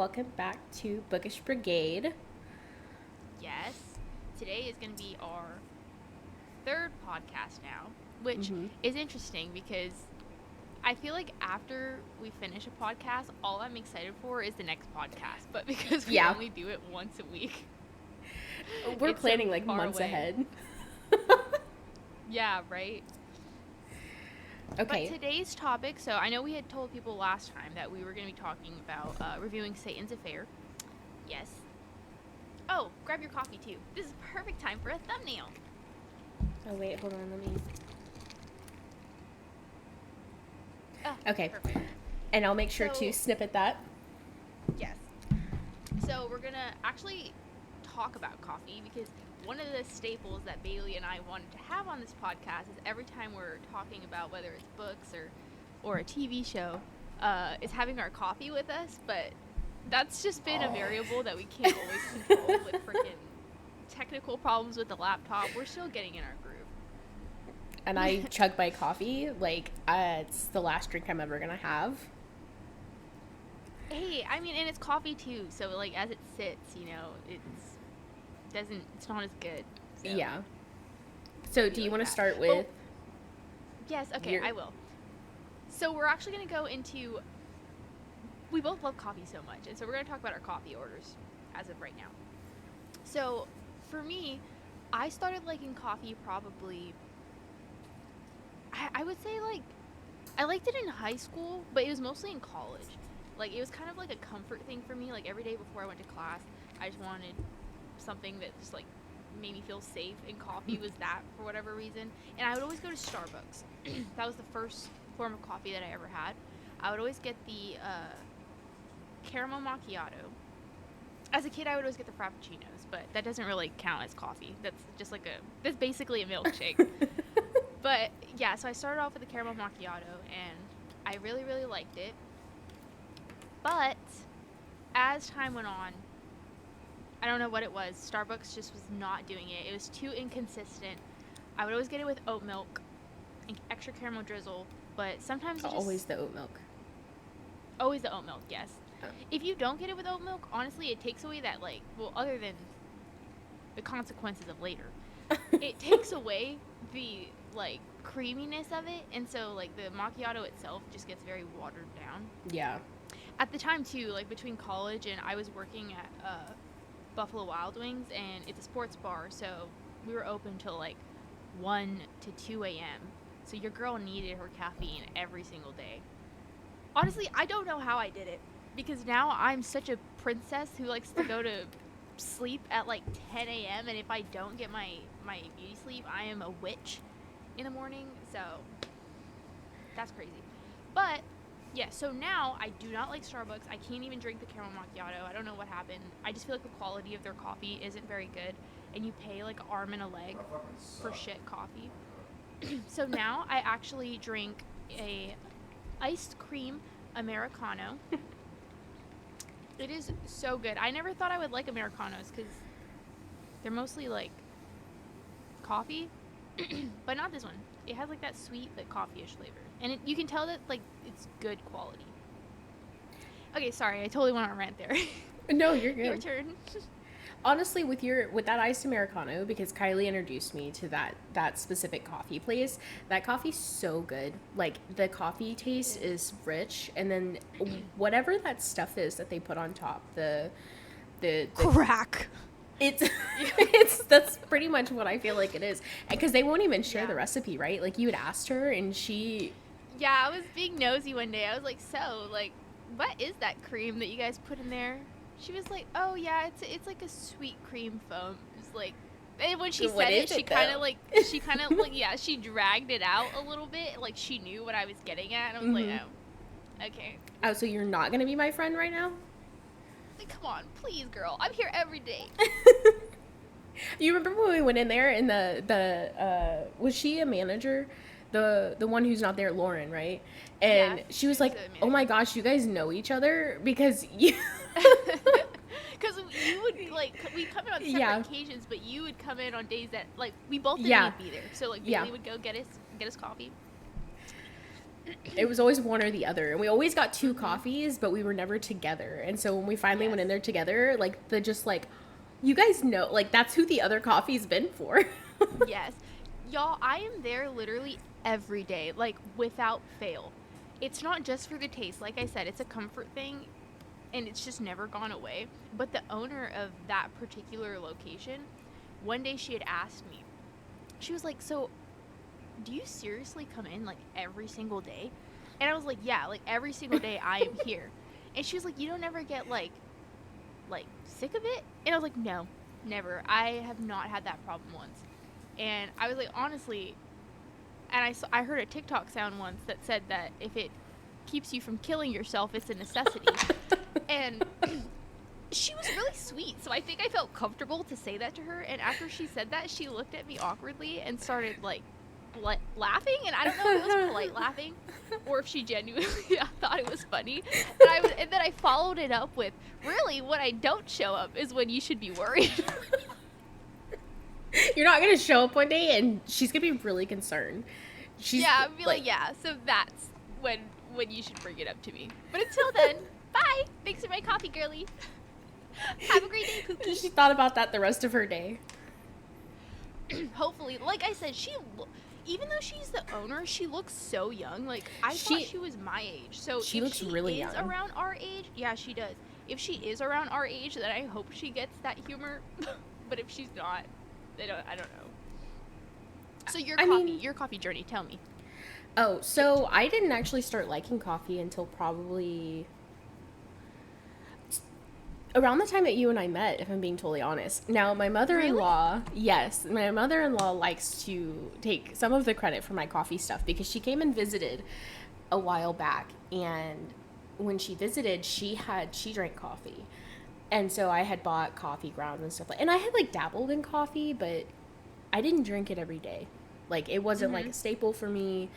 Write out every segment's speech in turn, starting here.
welcome back to Bookish Brigade. Yes. Today is going to be our third podcast now, which is interesting because I feel like after we finish a podcast, all I'm excited for is the next podcast. But because we only do it once a week, we're planning like months ahead. Yeah, right? Okay. But today's topic, so I know we had told people last time that we were going to be talking about reviewing Satan's Affair. Yes. Oh, grab your coffee too. This is perfect time for a thumbnail. Oh, wait, hold on, let me... Oh, okay. Perfect. And I'll make sure to snippet that. Yes. So we're going to actually talk about coffee because one of the staples that Bailey and I wanted to have on this podcast is every time we're talking about whether it's books or a TV show, is having our coffee with us, but that's just been a variable that we can't always control with freaking technical problems with the laptop. We're still getting in our groove. And I chug my coffee like it's the last drink I'm ever gonna have. Hey, I mean, and it's coffee too, so like as it sits, you know, it's not as good. So. Yeah. So do you want to start with? Yes, okay, I will. So we're actually going to go into, we both love coffee so much, and so we're going to talk about our coffee orders as of right now. So for me, I started liking coffee probably, I would say like, I liked it in high school, but it was mostly in college. Like it was kind of like a comfort thing for me, like every day before I went to class, I just wanted something that just like made me feel safe, and coffee was that for whatever reason. And I would always go to Starbucks. That was the first form of coffee that I ever had. I would always get the caramel macchiato. As a kid, I would always get the frappuccinos, but that doesn't really count as coffee. That's just like that's basically a milkshake. But yeah, so I started off with the caramel macchiato, and I really, really liked it. But as time went on, I don't know what it was. Starbucks just was not doing it. It was too inconsistent. I would always get it with oat milk and extra caramel drizzle, but sometimes always the oat milk. Always the oat milk, yes. Oh. If you don't get it with oat milk, honestly, it takes away that, like, well, other than the consequences of later, it takes away the, like, creaminess of it, and so, like, the macchiato itself just gets very watered down. Yeah. At the time, too, like, between college and I was working at, Buffalo Wild Wings, and it's a sports bar, so we were open till like 1 to 2 a.m. So your girl needed her caffeine every single day. Honestly, I don't know how I did it, because now I'm such a princess who likes to go to sleep at like 10 a.m. and if I don't get my beauty sleep, I am a witch in the morning. So that's crazy. But yeah, so now I do not like Starbucks. I can't even drink the caramel macchiato. I don't know what happened. I just feel like the quality of their coffee isn't very good, and you pay like an arm and a leg for shit coffee. So now I actually drink a iced cream Americano. It is so good. I never thought I would like Americanos because they're mostly like coffee, but not this one. It has like that sweet but coffee-ish flavor. And you can tell that like it's good quality. Okay, sorry, I totally went on a rant there. No, you're good. Your turn. Honestly, with that iced Americano, because Kylie introduced me to that specific coffee place, that coffee's so good. Like, the coffee taste is rich, and then whatever that stuff is that they put on top, the crack. That's pretty much what I feel like it is. Because they won't even share the recipe, right? Like, you had asked her, and she... Yeah, I was being nosy one day. I was like, so, like, what is that cream that you guys put in there? She was like, oh, yeah, it's like a sweet cream foam. It's like, and when she said it, she kind of, like, yeah, she dragged it out a little bit. Like, she knew what I was getting at. And I was like, oh, okay. Oh, so you're not going to be my friend right now? Like, come on, please, girl. I'm here every day. You remember when we went in there and the was she a manager? The one who's not there, Lauren, right? And she was like, oh my gosh, you guys know each other? Because you... Because you would, like, we come in on separate occasions, but you would come in on days that, like, we both didn't even be there. So, like, Bailey would go get us coffee. It was always one or the other. And we always got two coffees, but we were never together. And so when we finally went in there together, like, you guys know, like, that's who the other coffee's been for. Yes. Y'all, I am there literally every day, like, without fail. It's not just for the taste. Like I said, it's a comfort thing, and it's just never gone away. But the owner of that particular location, one day she had asked me, she was like, so do you seriously come in, like, every single day? And I was like, yeah, like, every single day I am here. And she was like, you don't ever get, like, sick of it? And I was like, no, never. I have not had that problem once. And I was like, honestly, and I heard a TikTok sound once that said that if it keeps you from killing yourself, it's a necessity. And she was really sweet, so I think I felt comfortable to say that to her. And after she said that, she looked at me awkwardly and started, like, laughing. And I don't know if it was polite laughing or if she genuinely thought it was funny. And then I followed it up with, really, when I don't show up is when you should be worried. You're not going to show up one day, and she's going to be really concerned. I'd be like, yeah, so that's when you should bring it up to me. But until then, bye. Thanks for my coffee, girly. Have a great day, Cookie. She thought about that the rest of her day. Hopefully, like I said, even though she's the owner, she looks so young. Like, I thought she was my age. So she if looks she really is young. Around our age, yeah, she does. If she is around our age, then I hope she gets that humor. But if she's not, I don't know. So your coffee journey, tell me. Oh, so I didn't actually start liking coffee until probably around the time that you and I met, if I'm being totally honest. Now, my mother-in-law, yes, my mother-in-law likes to take some of the credit for my coffee stuff because she came and visited a while back, and when she visited, she drank coffee. And so I had bought coffee grounds and stuff and I had, like, dabbled in coffee, but I didn't drink it every day. Like, it wasn't like a staple for me.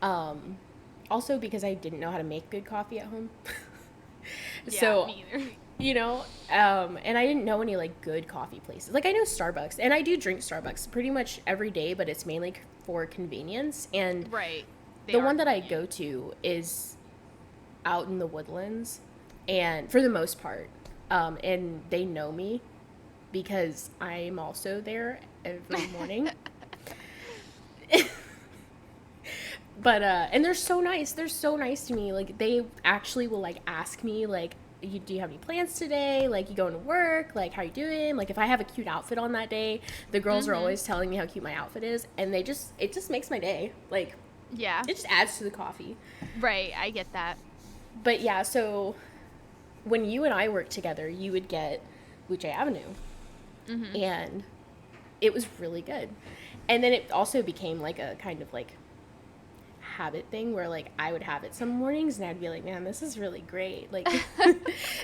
Also because I didn't know how to make good coffee at home. Yeah, so, me either. you know, and I didn't know any, like, good coffee places. Like, I know Starbucks, and I do drink Starbucks pretty much every day, but it's mainly for convenience. And right. The one that I go to is out in the Woodlands, and for the most part, and they know me because I'm also there every morning. But and they're so nice. They're so nice to me. Like, they actually will, like, ask me, like, do you have any plans today? Like, you going to work? Like, how you doing? Like, if I have a cute outfit on that day, the girls are always telling me how cute my outfit is, and it just makes my day. Like, yeah, it just adds to the coffee. Right, I get that. But yeah, so when you and I worked together, you would get Luce Avenue, and it was really good. And then it also became, like, a kind of, like, habit thing where, like, I would have it some mornings and I'd be like, man, this is really great. Like,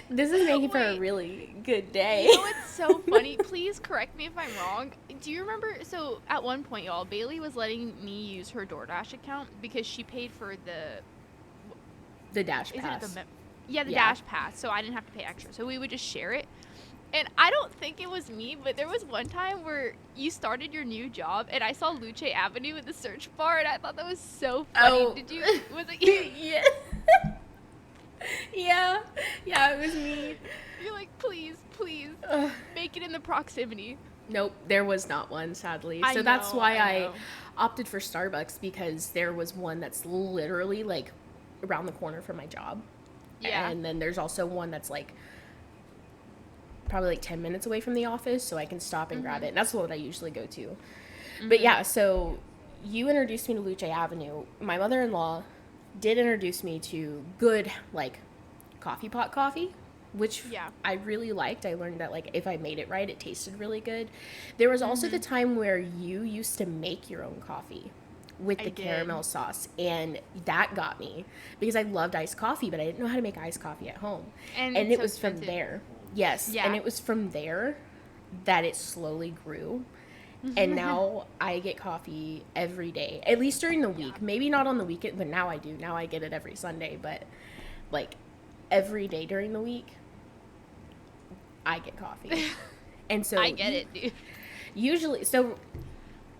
this is making for a really good day. You know what's so funny? Please correct me if I'm wrong. Do you remember? So at one point, y'all, Bailey was letting me use her DoorDash account because she paid for the Dash Pass. The Dash Pass. So I didn't have to pay extra. So we would just share it. And I don't think it was me, but there was one time where you started your new job, and I saw Luce Avenue in the search bar, and I thought that was so funny. Oh. Was it you? Yeah. Yeah, it was me. You're like, please, make it in the proximity. Nope, there was not one, sadly. So that's why I opted for Starbucks, because there was one that's literally, like, around the corner from my job. Yeah. And then there's also one that's, like, probably, like, 10 minutes away from the office, so I can stop and grab it. And that's what I usually go to. But yeah, so you introduced me to Luce Avenue. My mother-in-law did introduce me to good, like, coffee pot coffee, which I really liked. I learned that, like, if I made it right, it tasted really good. There was also the time where you used to make your own coffee with the caramel sauce, and that got me because I loved iced coffee, but I didn't know how to make iced coffee at home. And it was from there. Yes. Yeah. And it was from there that it slowly grew. And now I get coffee every day, at least during the week. Maybe not on the weekend, but now I do. Now I get it every Sunday. But, like, every day during the week, I get coffee. And so I get it, dude. Usually, so,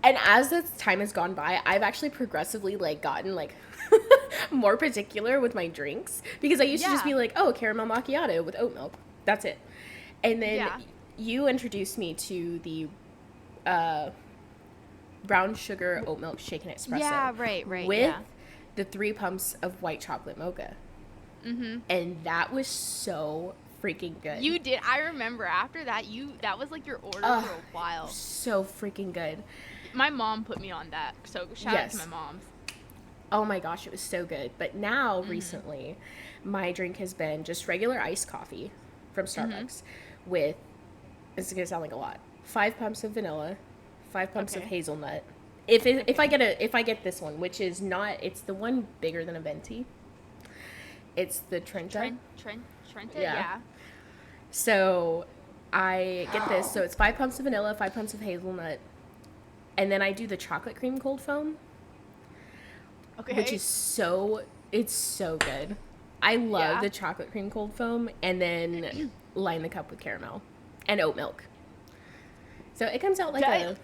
and as the time has gone by, I've actually progressively, like, gotten, like, more particular with my drinks because I used to just Yeah. be like, oh, caramel macchiato with oat milk. That's it. And then Yeah. you introduced me to the uh, brown sugar oat milk shaken espresso Yeah, right, with yeah. the 3 pumps of white chocolate mocha. Mm-hmm. And that was so freaking good. You did. I remember after that, that was like your order for a while. So freaking good. My mom put me on that, so shout out to my moms. Oh my gosh, it was so good. But now, recently, my drink has been just regular iced coffee from Starbucks with, this is going to sound like a lot, 5 pumps of vanilla, 5 pumps of hazelnut. If I get this one, which is not, it's the one bigger than a venti. It's the Trenta. Trenta, Yeah. yeah. So I get this. So it's 5 pumps of vanilla, 5 pumps of hazelnut, and then I do the chocolate cream cold foam. Okay. Which is it's so good. I love the chocolate cream cold foam, and then line the cup with caramel and oat milk. So it comes out like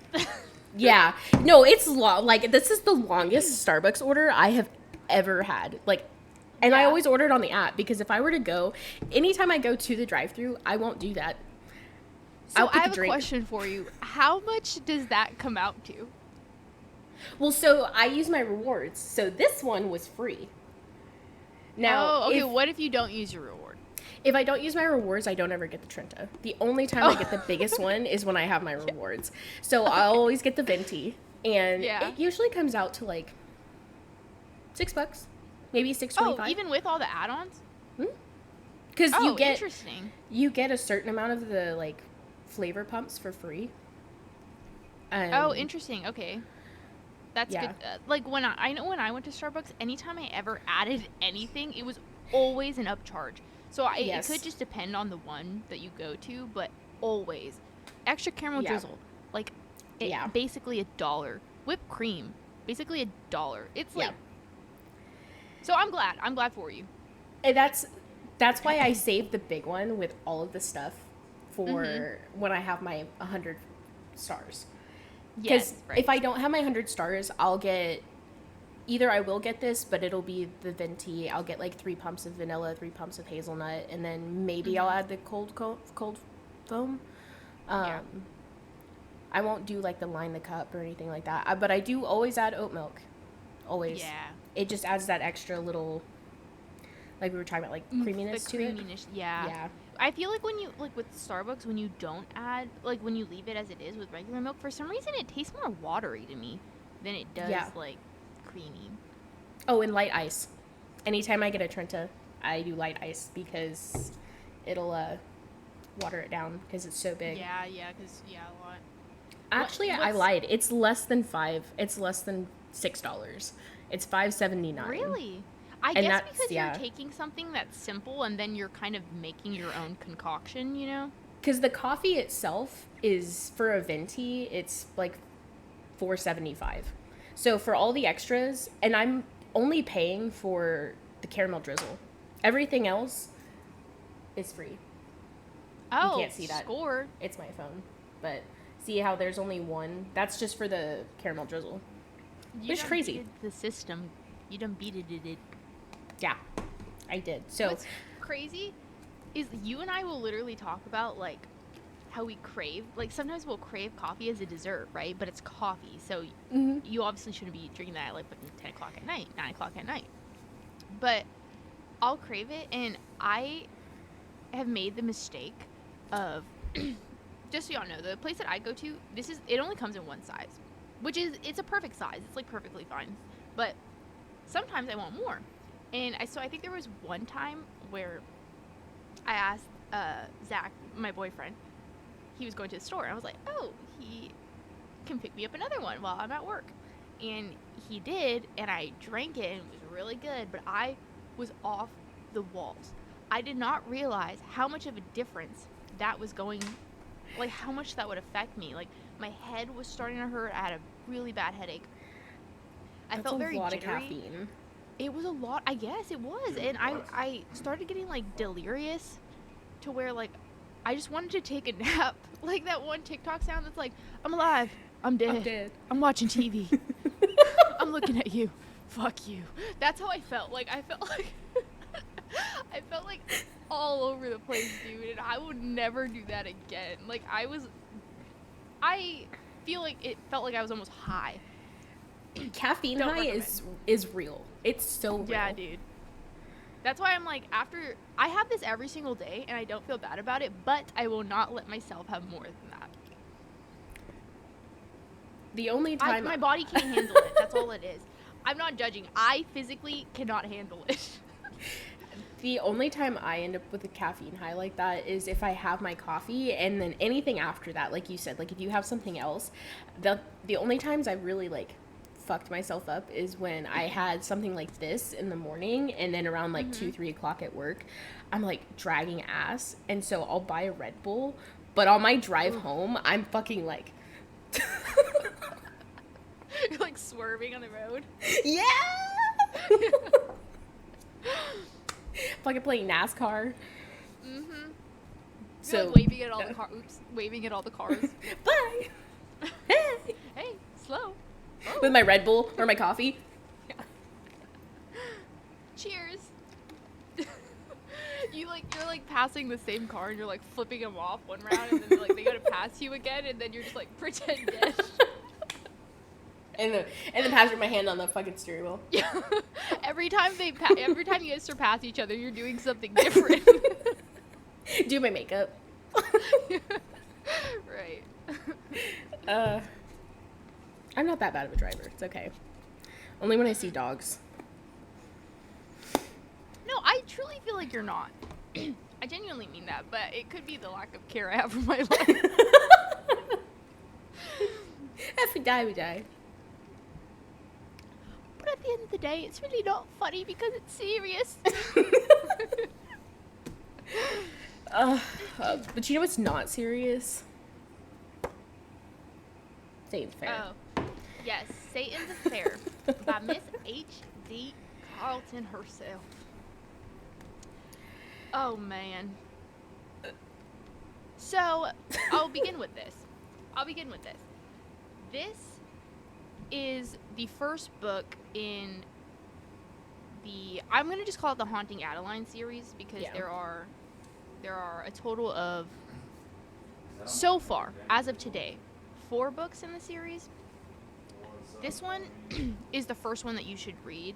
yeah. No, it's long. Like, this is the longest Starbucks order I have ever had. Like, and I always order it on the app because if I were to go, anytime I go to the drive-thru, I won't do that. So I have a question for you. How much does that come out to? Well, so I use my rewards. So this one was free. Now, what if you don't use your reward? If I don't use my rewards, I don't ever get the Trenta. The only time I get the biggest one is when I have my rewards. So I'll always get the venti, and it usually comes out to like $6, maybe $6.25. Oh, even with all the add-ons? Because interesting. You get a certain amount of the like flavor pumps for free. Interesting. Okay. That's good. Like when I know when I went to Starbucks, anytime I ever added anything, it was always an upcharge. So it could just depend on the one that you go to, but always extra caramel drizzle, like basically $1. Whipped cream, basically $1. It's like. So I'm glad for you. And that's why I saved the big one with all of the stuff for when I have my 100 stars. Because if I don't have my 100 stars, I'll get, either I will get this, but it'll be the venti. I'll get like 3 pumps of vanilla, 3 pumps of hazelnut, and then maybe I'll add the cold foam. I won't do like the line the cup or anything like that. But I do always add oat milk. Always. Yeah. It just adds that extra little, like we were talking about, like creaminess to it. Yeah. I feel like when you, like with Starbucks, when you don't add, like when you leave it as it is with regular milk, for some reason it tastes more watery to me than it does like creamy. Oh, and light ice. Anytime I get a Trenta, I do light ice because it'll water it down because it's so big. Yeah, because a lot. Actually, I lied. It's less than $5. It's less than $6. It's $5.79. Really? I guess because you're taking something that's simple and then you're kind of making your own concoction, you know? Because the coffee itself is, for a venti, it's like $4.75. So for all the extras, and I'm only paying for the caramel drizzle. Everything else is free. Oh, you can't see that. Score. It's my phone. But see how there's only one? That's just for the caramel drizzle. Which is crazy. The system. You done beat it. Yeah, I did. So what's crazy is you and I will literally talk about like how we crave, like sometimes we'll crave coffee as a dessert, right? But it's coffee, so you obviously shouldn't be drinking that at like 10 o'clock at night, 9 o'clock at night. But I'll crave it, and I have made the mistake of just so y'all know, the place that I go to, it only comes in one size, which is, it's a perfect size. It's like perfectly fine, but sometimes I want more. And I think there was one time where I asked Zach, my boyfriend, he was going to the store, and I was like, oh, he can pick me up another one while I'm at work. And he did, and I drank it, and it was really good, but I was off the walls. I did not realize how much of a difference that was going, like how much that would affect me. Like my head was starting to hurt. I had a really bad headache. I felt very jittery. That's a lot of caffeine. It was a lot, I guess it was, and I started getting like delirious to where like I just wanted to take a nap, like that one TikTok sound that's like, I'm alive, I'm dead, I'm watching TV, I'm looking at you, fuck you. That's how I felt. Like, I felt like I felt like all over the place, dude, and I would never do that again. Like, I feel like it felt like I was almost high. Caffeine Don't high recommend. is real. It's so real. Yeah, dude. That's why I'm like, after I have this every single day and I don't feel bad about it, but I will not let myself have more than that. The only time My body can't handle it. That's all it is. I'm not judging. I physically cannot handle it. The only time I end up with a caffeine high like that is if I have my coffee, and then anything after that, like you said, like if you have something else, the only times I really like fucked myself up is when I had something like this in the morning, and then around like 2-3 o'clock at work, I'm like dragging ass, and so I'll buy a Red Bull, but on my drive home, I'm fucking like You're like swerving on the road. yeah. Fucking playing NASCAR. Mm-hmm. So You're like waving at all the car. Oops, waving at all the cars. bye. Hey. Hey, slow. Oh. With my Red Bull or my coffee. Cheers. You're like passing the same car and you're like flipping them off one round and then like they gotta pass you again and then you're just like pretend dead. And the passenger my hand on the fucking steering wheel. Yeah. Every time you guys surpass each other, you're doing something different. Do my makeup. Right. I'm not that bad of a driver. It's okay. Only when I see dogs. No, I truly feel like you're not. I genuinely mean that, but it could be the lack of care I have for my life. If we die, we die. But at the end of the day, it's really not funny because it's serious. But you know what's not serious? Satan's Fair. Oh, yes, Satan's Affair by Miss H.D. Carlton herself. Oh, man. So, I'll begin with this. This is the first book in I'm going to just call it the Haunting Adeline series because Yeah. there are a total of, so far, as of today, 4 books in the series. This one is the first one that you should read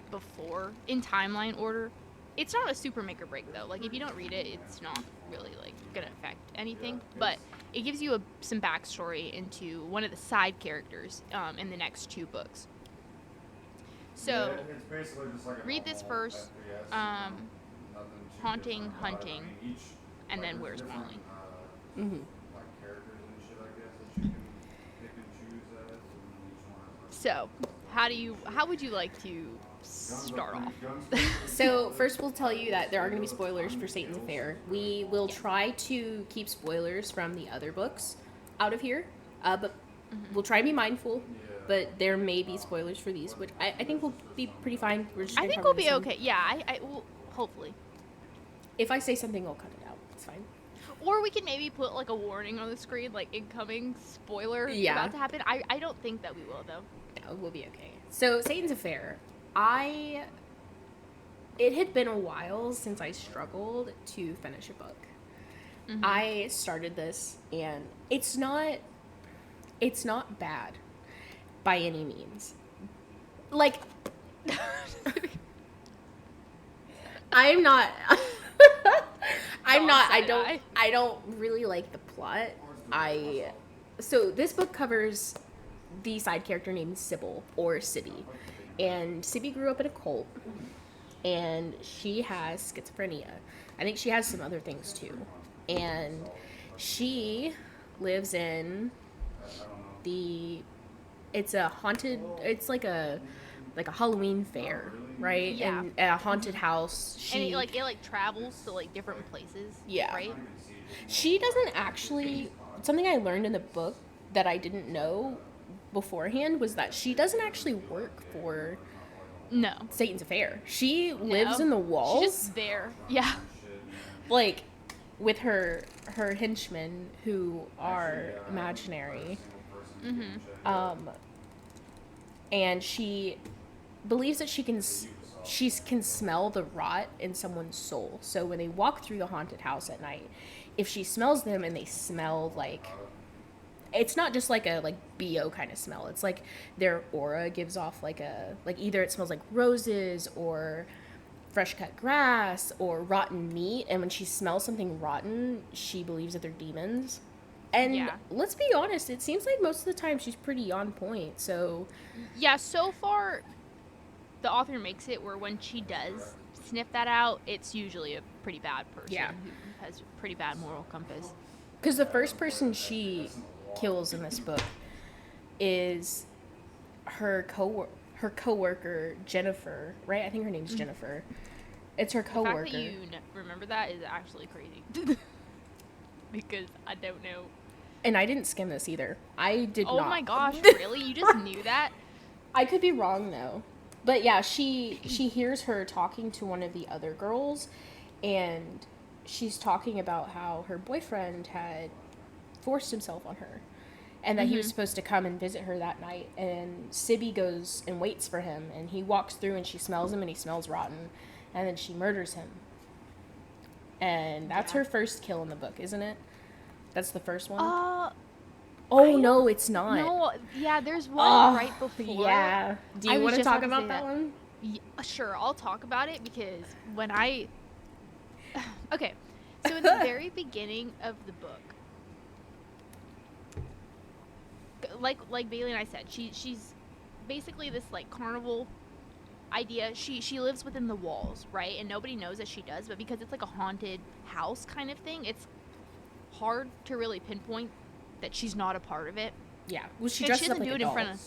before, in timeline order. It's not a super make or break, though. Like, if you don't read it, it's not really, like, gonna affect anything. But it gives you some backstory into one of the side characters in the next 2 books. So, it's basically just like a read this normal first, FPS, Haunting, different, but, Hunting, each, and then there's Where's different, Molly? Mm-hmm. Like characters and shit, I guess, that you can pick and choose as, and each one has like So, how would you like to start off? So first we'll tell you that there are going to be spoilers for Satan's Affair. We will try to keep spoilers from the other books out of here, but we'll try to be mindful. But there may be spoilers for these, which I think we'll be pretty fine. We're just I gonna think cover we'll be this one. okay. Yeah, I will, hopefully. If I say something, I'll cut it out. It's fine. Or we can maybe put like a warning on the screen, like incoming spoiler Yeah. about to happen. I don't think that we will though. No, we'll be okay. So Satan's Affair, it had been a while since I struggled to finish a book. Mm-hmm. I started this, and it's not bad by any means. Like, I'm not. I don't really like the plot. So this book covers the side character named Sybil, or Sibby. And Sibby grew up in a cult, and she has schizophrenia. I think she has some other things too. And she lives in it's a haunted, it's like a Halloween fair, right? Yeah. And at a haunted house. And it travels to like different places. Yeah. Right? She doesn't actually, something I learned in the book that I didn't know beforehand was that she doesn't actually work for No. Satan's Affair. She lives No. in the walls, She's just there. Yeah. like, with her henchmen who are imaginary. Mm-hmm. And she believes that she can smell the rot in someone's soul. So when they walk through the haunted house at night, if she smells them and they smell like, it's not just like a like BO kind of smell. It's like their aura gives off like a, like either it smells like roses or fresh cut grass or rotten meat, and when she smells something rotten, she believes that they're demons. And Yeah. let's be honest, it seems like most of the time she's pretty on point. So Yeah, so far, the author makes it where when she does sniff that out, it's usually a pretty bad person Yeah. who has a pretty bad moral compass. because the first person she kills in this book is her coworker Jennifer, right? I think her name's Jennifer. It's her The coworker. fact that you remember that is actually crazy. Because I don't know. And I didn't skim this either. I did Oh not. my gosh, really? You just knew that? I could be wrong though. But yeah, she hears her talking to one of the other girls, and she's talking about how her boyfriend had forced himself on her, and that he was supposed to come and visit her that night, and Sibby goes and waits for him, and he walks through and she smells him and he smells rotten, and then she murders him. And that's Yeah. her first kill in the book, isn't it? That's the first one? I No, it's not. No, yeah, there's one Oh, right before. Yeah. Do I you was want to just talk about to about say that that. one? Yeah, sure, I'll talk about it because when I... Okay, so in the very beginning of the book, like Bailey and I said, she's basically this like carnival idea. She lives within the walls, right? And nobody knows that she does, but because it's like a haunted house kind of thing, it's hard to really pinpoint that she's not a part of it. Yeah. Well, she And dresses she up doesn't like do a it in doll. front of...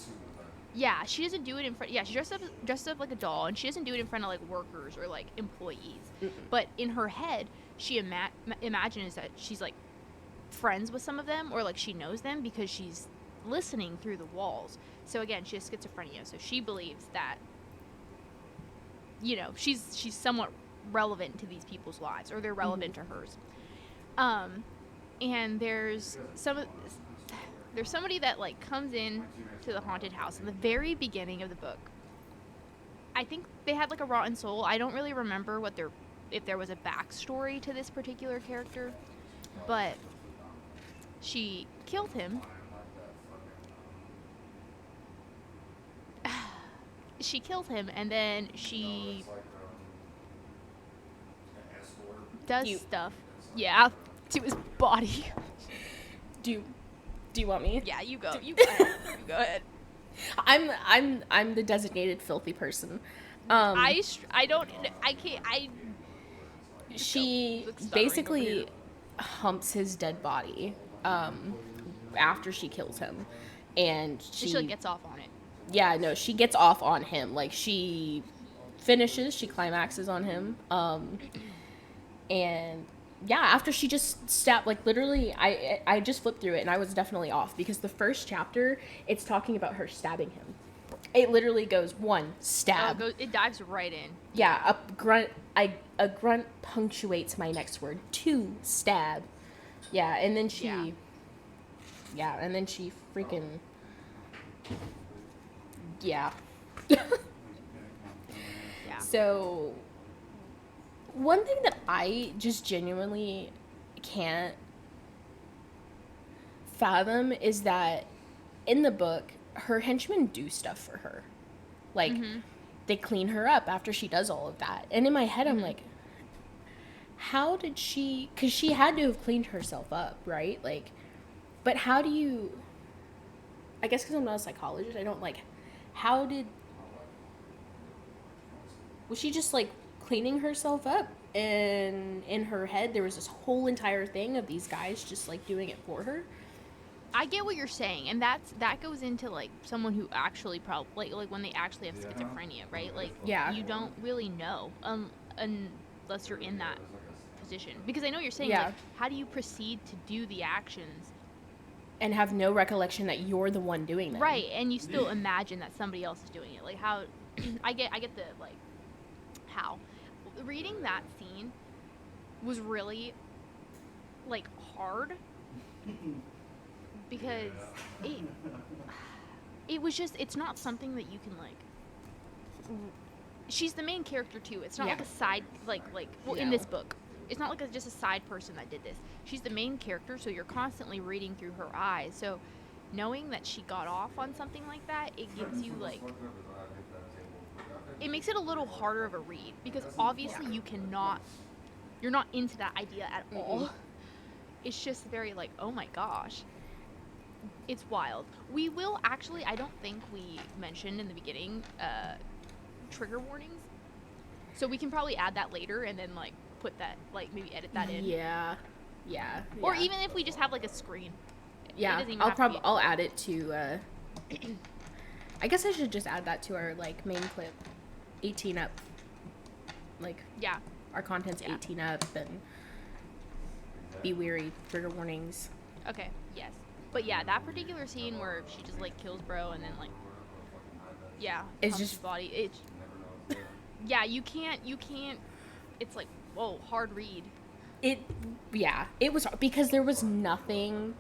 Yeah, she doesn't do it in front... Yeah, she dresses up like a doll, and she doesn't do it in front of, like, workers or, like, employees. Mm-mm. But in her head, she imagines that she's, like, friends with some of them, or, like, she knows them because she's listening through the walls. So, again, she has schizophrenia, so she believes that, you know, she's somewhat relevant to these people's lives, or they're relevant to hers. And there's somebody that like comes in to the haunted house in the very beginning of the book. I think they had like a rotten soul. I don't really remember if there was a backstory to this particular character, but she killed him. She killed him, and then she does You- stuff. Yeah, to his body. Do you want me? Yeah, you go. You go ahead. You go ahead. I'm the designated filthy person. I can't. She Looks stuttering over basically here. humps his dead body after she kills him, and She like gets off on it. yeah, no, she gets off on him. Like she climaxes on him. And yeah, after she just stabbed, like literally, I just flipped through it and I was definitely off because the first chapter, it's talking about her stabbing him. It literally goes stab. It dives right in. Yeah, a grunt punctuates my next word. 2, stab. Yeah, and then she. Yeah. Yeah, and then she freaking. Yeah. Yeah. So, one thing that I just genuinely can't fathom is that in the book, her henchmen do stuff for her. Like, they clean her up after she does all of that. And in my head, I'm like, how did she... Because she had to have cleaned herself up, right? Like, but how do you... I guess because I'm not a psychologist, I don't, like... How did... Was she just, like, cleaning herself up? And in her head, there was this whole entire thing of these guys just, like, doing it for her? I get what you're saying, and that goes into like someone who actually probably like when they actually have schizophrenia, right? Like, Yeah. you don't really know unless you're in that position. Because I know you're saying, Yeah. like, how do you proceed to do the actions? And have no recollection that you're the one doing them. Right, and you still imagine that somebody else is doing it. Like, how I get the like how reading that scene was really like hard because it was just, it's not something that you can like she's the main character too. It's not Yeah. like a side well in No. this book. It's not like just a side person that did this. She's the main character, so you're constantly reading through her eyes. So knowing that she got off on something like that, it gives you like it makes it a little harder of a read because obviously you're not into that idea at all. It's just very like, oh my gosh. It's wild. We will actually, I don't think we mentioned in the beginning trigger warnings. So we can probably add that later and then like put that, like maybe edit that in. Yeah. Or even if we just have like a screen. Yeah, It doesn't even I'll have to be- I'll add it to I guess I should just add that to our like main clip. 18 up. Like Yeah. our content's Yeah. 18 up and be weary, trigger warnings. Okay. Yes. But yeah, that particular scene where she just like kills bro and then like It's pumps just- his body. It's yeah, you can't it's like, whoa, hard read. It was because there was nothing.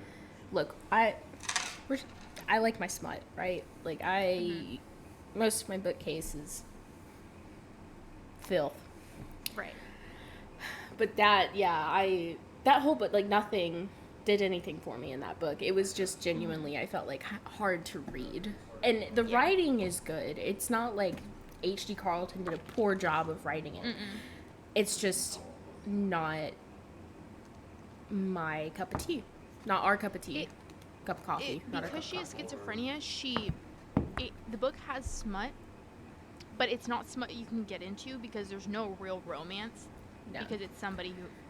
Look, I like my smut, right? Like most of my bookcase is filth. Right. But that whole book, like nothing did anything for me in that book. It was just genuinely, I felt like hard to read. And the Yeah. writing is good. It's not like H.D. Carlton did a poor job of writing it. It's just not my cup of tea. Not our cup of tea. Cup of coffee. Not our cup Because of she has coffee. schizophrenia, the book has smut, but it's not smut you can get into because there's no real romance. No. Because it's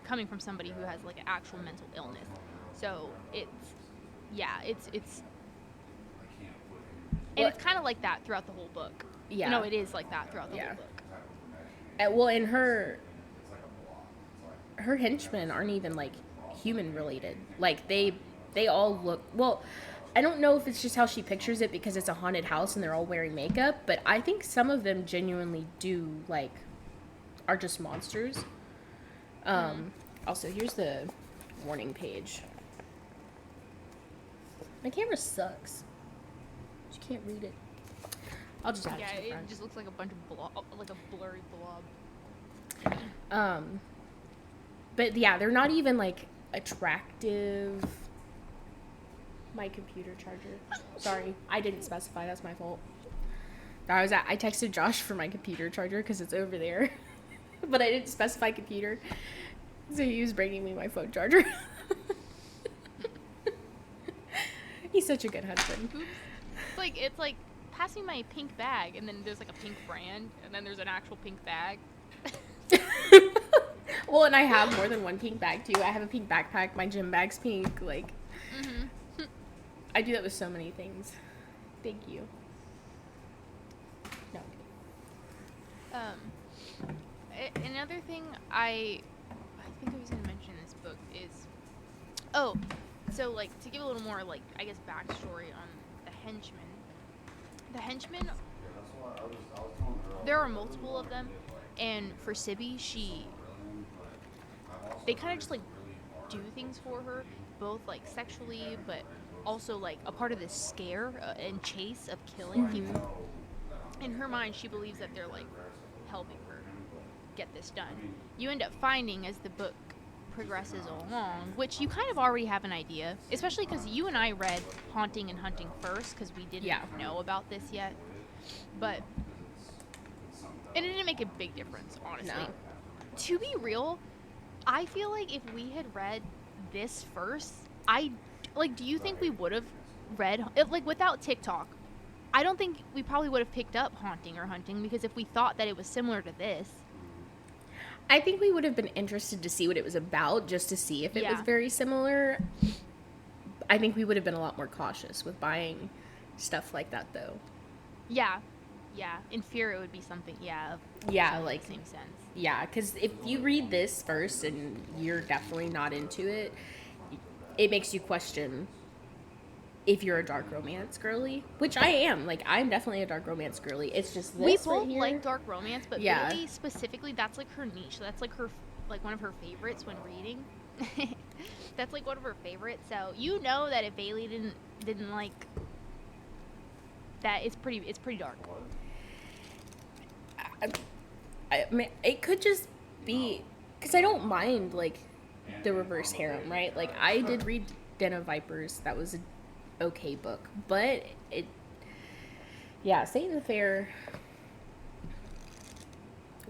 coming from somebody who has like an actual mental illness. So it's and it's kind of like that throughout the whole book. Yeah. No, it is like that throughout the Yeah. whole book. Well, and her henchmen aren't even like human related. Like they all look, well, I don't know if it's just how she pictures it because it's a haunted house and they're all wearing makeup, but I think some of them genuinely are just monsters. Also, here's the warning page. My camera sucks. You can't read it. I'll just add Yeah, it to the it front. just looks like a bunch of like a blurry blob. But yeah, they're not even like attractive. My computer charger. Sorry, I didn't specify. That's my fault. I texted Josh for my computer charger because it's over there, but I didn't specify computer, so he was bringing me my phone charger. He's such a good husband. Oops. It's like pass me my pink bag, and then there's like a pink brand, and then there's an actual pink bag. Well, and I have more than one pink bag too. I have a pink backpack. My gym bag's pink. Like, I do that with so many things. Thank you. No. Another thing I think I was gonna mention in this book is, so like to give a little more like I guess backstory on the henchmen. The henchmen, there are multiple of them, and for Sibby, they kind of just like do things for her, both like sexually, but also like a part of this scare and chase of killing people. In her mind, she believes that they're like helping her get this done. You end up finding as the book progresses along, which you kind of already have an idea, especially because you and I read Haunting and Hunting first because we didn't know about this yet. But it didn't make a big difference, honestly. No. To be real, I feel like if we had read this first, do you think we would have read, without TikTok, I don't think we probably would have picked up Haunting or Hunting because if we thought that it was similar to this. I think we would have been interested to see what it was about, just to see if it was very similar. I think we would have been a lot more cautious with buying stuff like that, though. Yeah. In fear, it would be something, Yeah, like same sense. Yeah, because if you read this first and you're definitely not into it, it makes you question if you're a dark romance girly, which I am. Like, I'm definitely a dark romance girly. It's just this We right both here. like dark romance, but Bailey specifically, that's like her niche. That's like her, like one of her favorites when reading. That's like one of her favorites. So you know that if Bailey didn't like that, it's pretty dark. I mean, it could just be because I don't mind like the reverse harem, right? Like I did read Den of Vipers. That was a okay book, but Satan Fair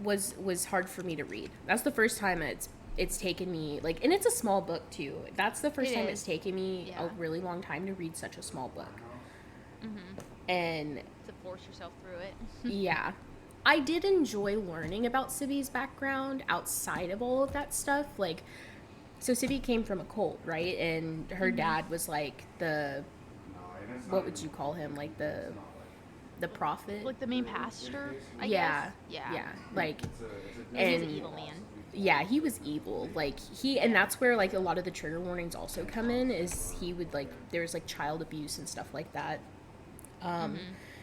was hard for me to read. That's the first time it's taken me like, and it's a small book too. That's the first time it's taken me a really long time to read such a small book. And to force yourself through it. yeah. I did enjoy learning about Sibby's background outside of all of that stuff. Like, so Sibby came from a cult, right? And her dad was like what would you call him? Like the prophet? Like the main pastor, I yeah. guess. Yeah. Like, He was an evil man. Yeah, he was evil. Like, and that's where, like, a lot of the trigger warnings also come in, is he would, like, there's, like, child abuse and stuff like that.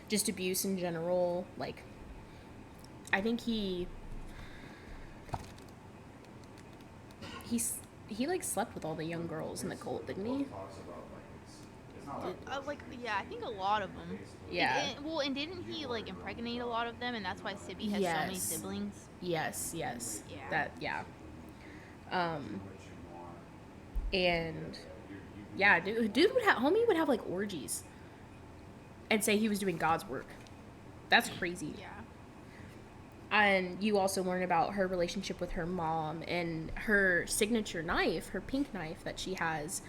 Just abuse in general. Like, I think he like slept with all the young girls in the cult, didn't he? I think a lot of them. Yeah. And didn't he like impregnate a lot of them, and that's why Sibby has so many siblings? Yes. Yeah. And yeah, dude would have homie would have like orgies and say he was doing God's work. That's crazy. Yeah. And you also learn about her relationship with her mom and her signature knife, her pink knife that she has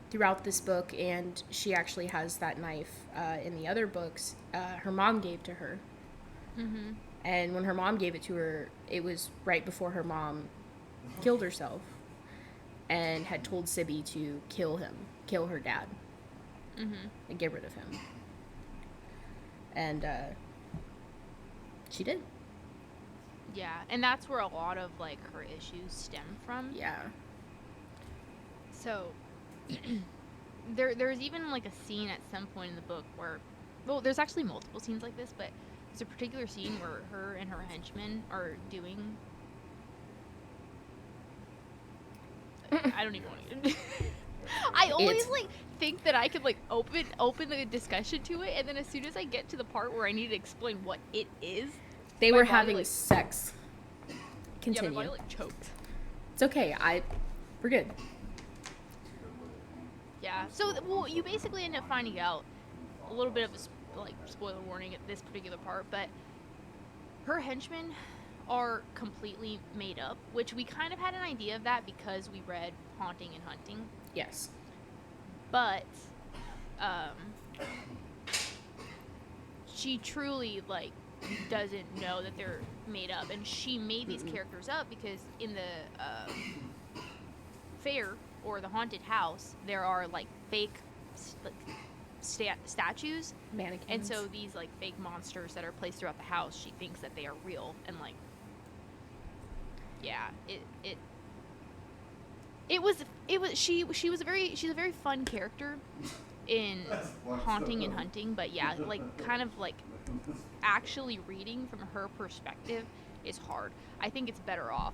throughout this book. And she actually has that knife in the other books. Her mom gave to her. And when her mom gave it to her, it was right before her mom killed herself and had told Sibby to kill her dad, and get rid of him. And she did. Yeah, and that's where a lot of like her issues stem from. Yeah. So there's even like a scene at some point in the book where, well, there's actually multiple scenes like this, but there's a particular scene where her and her henchmen are doing. I don't even want to. I always like think that I could like open the discussion to it, and then as soon as I get to the part where I need to explain what it is, they were having sex. Continue. Yeah, my body like choked. It's okay. We're good. Yeah. So well, you basically end up finding out a little bit of a like spoiler warning at this particular part, but her henchmen are completely made up, which we kind of had an idea of that because we read Haunting and Hunting. Yes. But she truly like doesn't know that they're made up, and she made these characters up because in the fair or the haunted house there are like fake statues, Mannequins. and so these like fake monsters that are placed throughout the house, she thinks that they are real, and like she's a very fun character in Haunting and Hunting, but yeah, like kind of like actually reading from her perspective is hard. I think it's better off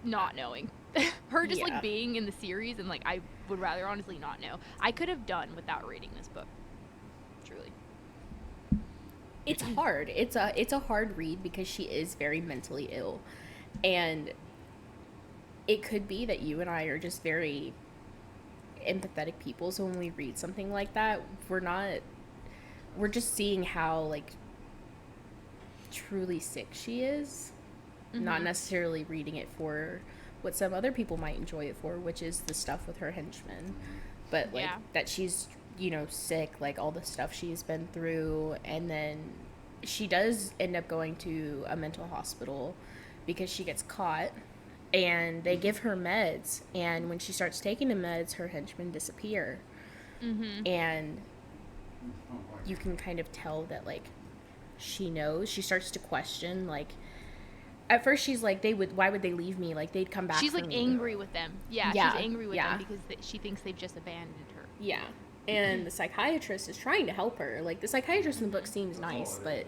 not knowing. Her just like being in the series, and like I would rather honestly not know. I could have done without reading this book. Truly. It's hard. It's a hard read because she is very mentally ill. And it could be that you and I are just very empathetic people, so when we read something like that, we're just seeing how like truly sick she is, not necessarily reading it for what some other people might enjoy it for, which is the stuff with her henchmen, but like that she's sick, like all the stuff she's been through. And then she does end up going to a mental hospital because she gets caught, and they give her meds, and when she starts taking the meds, her henchmen disappear. And you can kind of tell that like she knows. She starts to question, like at first she's like, why would they leave me, like they'd come back. She's for like me. Angry with them. She's angry with them because she thinks they've just abandoned her. And the psychiatrist is trying to help her. Like the psychiatrist in the book seems nice, but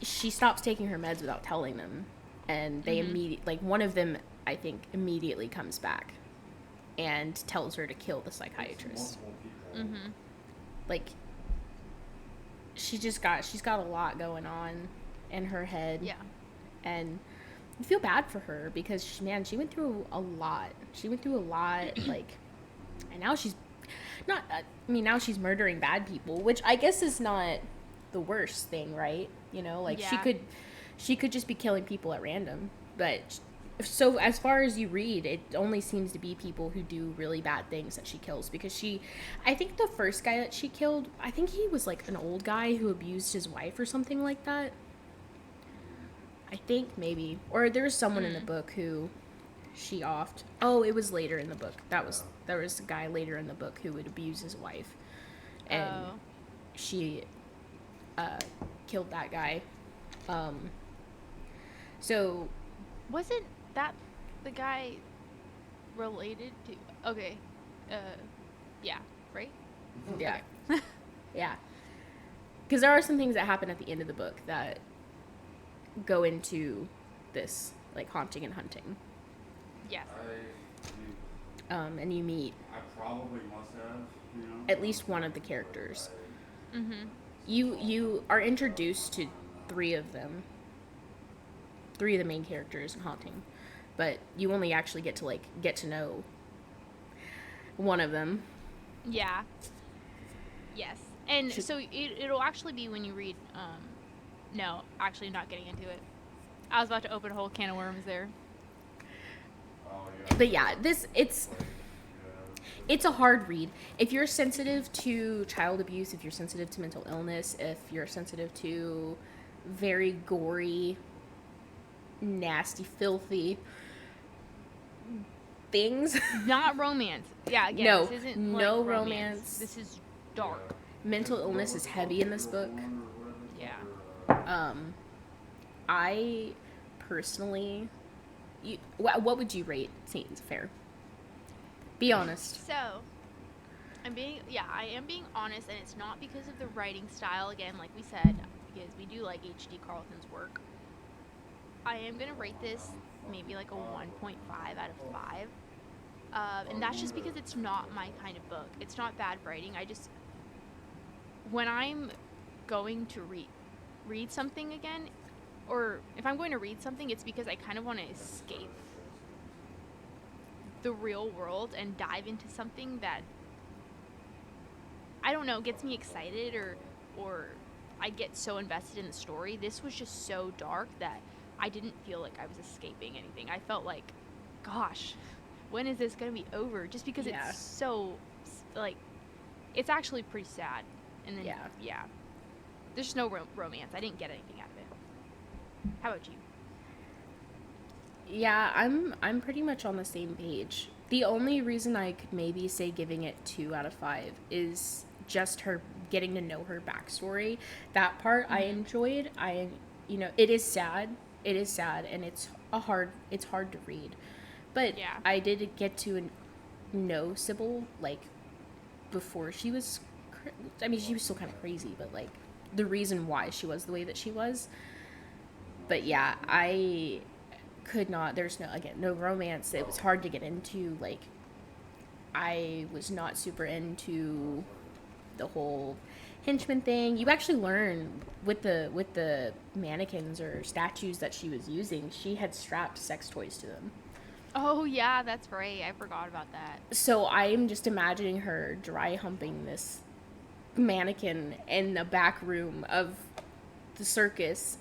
she stops taking her meds without telling them, and they immediately, like one of them I think immediately comes back and tells her to kill the psychiatrist. Like she's got a lot going on in her head. Yeah. And I feel bad for her because she went through a lot. She went through a lot, like, and now she's not. I mean, now she's murdering bad people, which I guess is not the worst thing, right? You know, like Yeah. she could just be killing people at random. But so as far as you read, it only seems to be people who do really bad things that she kills because I think the first guy that she killed, I think he was like an old guy who abused his wife or something like that. I think maybe, or there was someone in the book who she offed. Oh, it was later in the book. There was a guy later in the book who would abuse his wife, and she killed that guy. So Wasn't that the guy related to? Okay. Yeah. Right. yeah, yeah, because there are some things that happen at the end of the book that go into this, like haunting and hunting. Yes. And you meet I probably must have, you know. at least one of the characters. Mhm. You are introduced to three of the main characters in haunting, but you only actually get to know one of them. Yeah. Yes. And so it'll actually be when you read. No, actually, not getting into it. I was about to open a whole can of worms there. Oh, yeah. But yeah, it's a hard read. If you're sensitive to child abuse, if you're sensitive to mental illness, if you're sensitive to very gory, nasty, filthy things. Not romance. Yeah, again, No, this isn't no like romance. This is dark. Mental illness is heavy in this book. Yeah. I personally, what would you rate Satan's Affair? Be honest. So, I am being honest, and it's not because of the writing style, again, like we said, because we do like H.D. Carlton's work. I am going to rate this maybe like a 1.5 out of 5. And that's just because it's not my kind of book. It's not bad writing. When I'm going to read something again, or if I'm going to read something, it's because I kind of want to escape the real world and dive into something that, I don't know, gets me excited or I get so invested in the story. This was just so dark that I didn't feel like I was escaping anything. I felt like, gosh, when is this going to be over? Just because it's so, like, it's actually pretty sad. And then, yeah. There's no romance. I didn't get anything out of it. How about you? Yeah, I'm pretty much on the same page. The only reason I could maybe say giving it 2 out of 5 is just her getting to know her backstory. That part I enjoyed. It is sad. It is sad, and it's hard to read. But Yeah. I did get to know Sybil, like, before she was, she was still kind of crazy, but, like, the reason why she was the way that she was. But yeah, I could not, there's no romance. It was hard to get into. Like, I was not super into the whole henchman thing. You actually learn with the mannequins or statues that she was using, she had strapped sex toys to them. Oh, yeah, that's right. I forgot about that. So I am just imagining her dry humping this mannequin in the back room of the circus.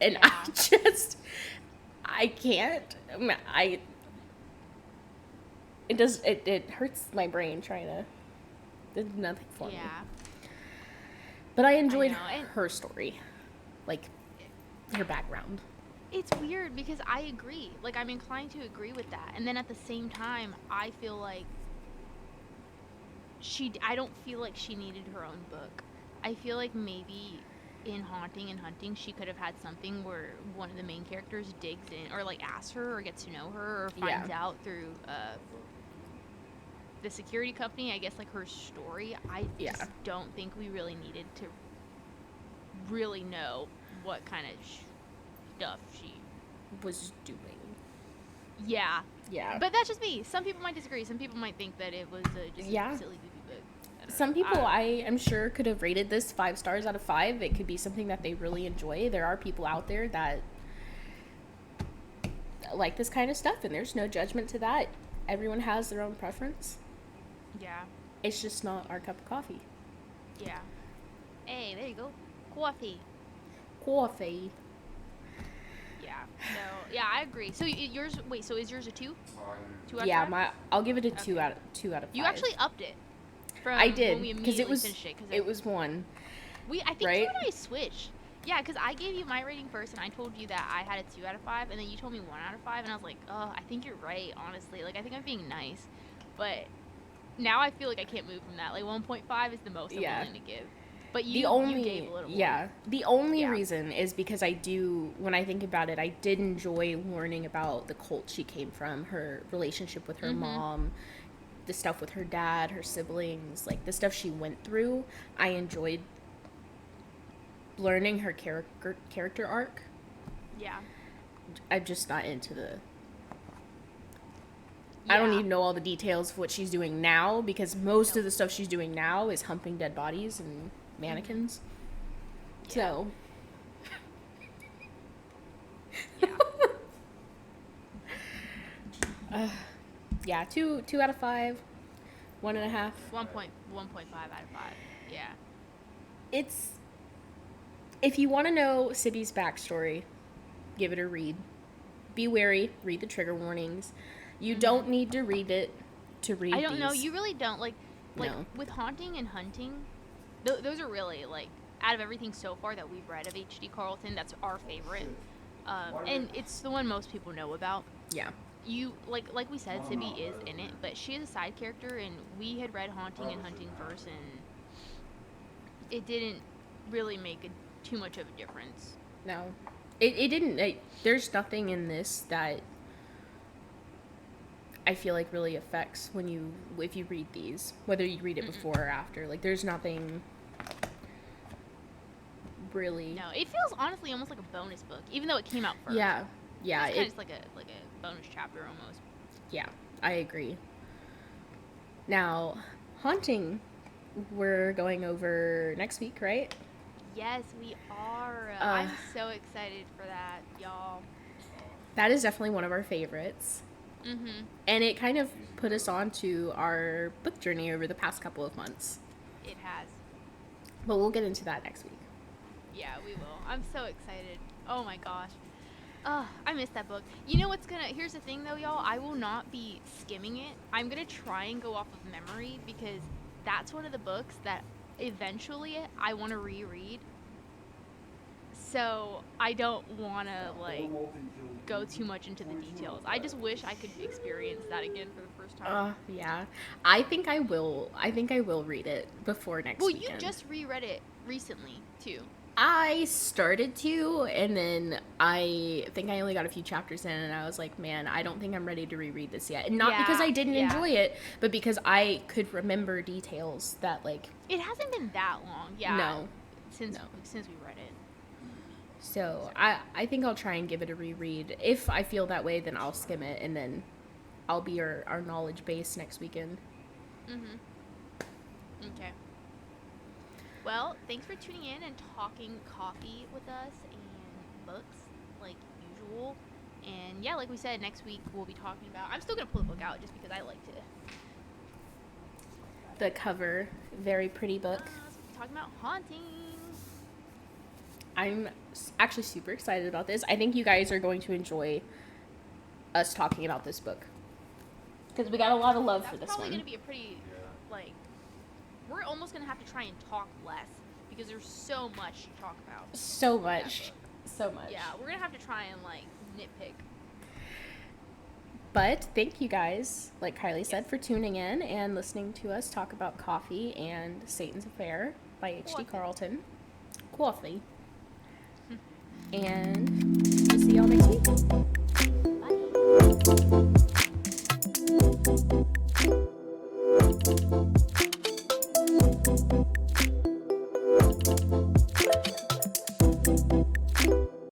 And Yeah. I can't. It hurts my brain trying to, there's nothing for me. Yeah. But I enjoyed I know, and- her story. Like, her background. It's weird because I agree. Like, I'm inclined to agree with that. And then at the same time, I feel like I don't feel like she needed her own book. I feel like maybe in Haunting and Hunting, she could have had something where one of the main characters digs in, or like asks her, or gets to know her, or finds out through the security company, I guess, like her story. I just don't think we really needed to really know what kind of stuff she was doing. Yeah. Yeah. But that's just me. Some people might disagree. Some people might think that it was just a silly, goofy book. Some people I am sure could have rated this 5 stars out of 5. It could be something that they really enjoy. There are people out there that like this kind of stuff, and there's no judgment to that. Everyone has their own preference. Yeah. It's just not our cup of coffee. Yeah. Hey, there you go. Coffee. Coffee. Yeah. No. Yeah, I agree. So yours. Wait. So is yours a 2? 2 out of Yeah, 5? I'll give it a Okay. 2 out of 5. You actually upped it. From I did when we because it immediately was finished it. 'Cause it was 1. I think right? you and I switched. Yeah, because I gave you my rating first, and I told you that I had a 2 out of 5, and then you told me 1 out of 5, and I was like, oh, I think you're right, honestly. Like, I think I'm being nice, but now I feel like I can't move from that. Like, 1.5 is the most I'm willing to give. But you gave a little more. The only Yeah. reason is because when I think about it, I did enjoy learning about the cult she came from, her relationship with her mom, the stuff with her dad, her siblings, like the stuff she went through. I enjoyed learning her character arc. Yeah. I'm just not into I don't even know all the details of what she's doing now, because most of the stuff she's doing now is humping dead bodies and mannequins. Yeah. So. Yeah. Yeah, 2 out of 5, 1.5. 1.5 out of 5. Yeah. It's, if you want to know Sibby's backstory, give it a read. Be wary, read the trigger warnings. You don't need to read it to read I don't know. these. You really don't. Like No. with haunting and hunting, those are really, like, out of everything so far that we've read of H.D. Carlton, that's our favorite. And it's the one most people know about. Yeah. You like we said, Sibby is in it, but she is a side character, and we had read Haunting and Hunting first, and it didn't really make too much of a difference. No. It didn't. There's nothing in this that I feel like really affects if you read these, whether you read it before or after. Like, there's nothing really. No, it feels honestly almost like a bonus book, even though it came out first. Yeah. Yeah. It's kind of like a bonus chapter almost. Yeah, I agree. Now, Haunting, we're going over next week, right? Yes, we are. I'm so excited for that, y'all. That is definitely one of our favorites. Mm-hmm. And it kind of put us on to our book journey over the past couple of months. It has. But we'll get into that next week. Yeah, we will. I'm so excited. Oh my gosh. I missed that book. You know what's here's the thing though, y'all. I will not be skimming it. I'm gonna try and go off of memory, because that's one of the books that eventually I want to reread. So I don't want to, like, go too much into the details. I just wish I could experience that again for the first time. Yeah. I think I will read it before next weekend. You just reread it recently, too. I started to, and then I think I only got a few chapters in, and I was like, man, I don't think I'm ready to reread this yet. And not because I didn't enjoy it, but because I could remember details that, like... It hasn't been that long, yeah. No. Since we read it. So, I think I'll try and give it a reread. If I feel that way, then I'll skim it, and then I'll be our knowledge base next weekend. Mm-hmm. Okay. Well, thanks for tuning in and talking coffee with us and books, like usual. And yeah, like we said, next week we'll be talking about... I'm still going to pull the book out just because I liked it. The cover, very pretty book. So we'll be talking about Haunting. I'm actually super excited about this. I think you guys are going to enjoy us talking about this book, because we got a lot of love for this one. That's probably going to be a pretty, like... We're almost going to have to try and talk less, because there's so much to talk about. So much. Yeah, we're going to have to try and, like, nitpick. But thank you guys, like Kylie said, for tuning in and listening to us talk about Coffee and Satan's Affair by H.D. Carlton. Coffee. And we'll see y'all next week.